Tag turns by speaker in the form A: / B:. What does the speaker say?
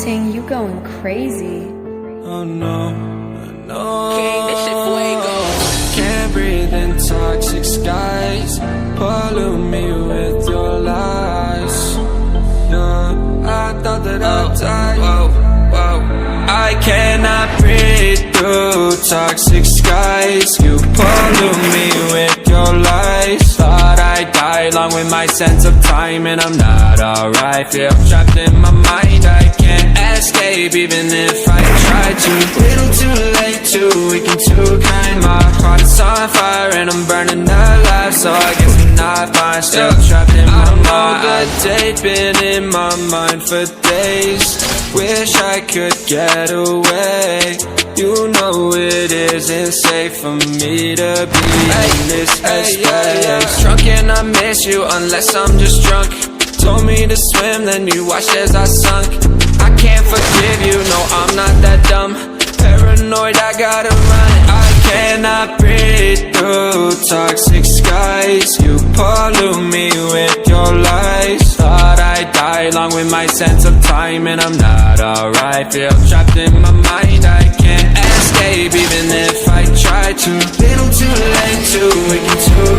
A: Ting, you going crazy.
B: Oh no, no.
C: King, this shit fuego.
B: Can't breathe in toxic skies. Pollute me with your lies. Yeah, I thought that I'd die. I cannot breathe through toxic skies. You pollute me with your lies. Thought I'd die along with my sense of time, and I'm not alright. Feel trapped in my mind, I can't escape even if I try to. Little too late, too weak and too kind. My heart is on fire and I'm burning alive, so I guess I'm not fine. Still trapped in my mind. A date been in my mind for days. Wish I could get away. You know it isn't safe for me to be in this headspace. Drunk and I miss you unless I'm just drunk. Told me to swim, then you watched as I sunk. I can't forgive you, no I'm not that dumb. Paranoid, I gotta run. I cannot breathe through toxic skies. You pollute me with your lies. Thought I'd die along with my sense of time, and I'm not alright. Feel trapped in my mind, I can't escape even if I try to. Little too late, too weak and too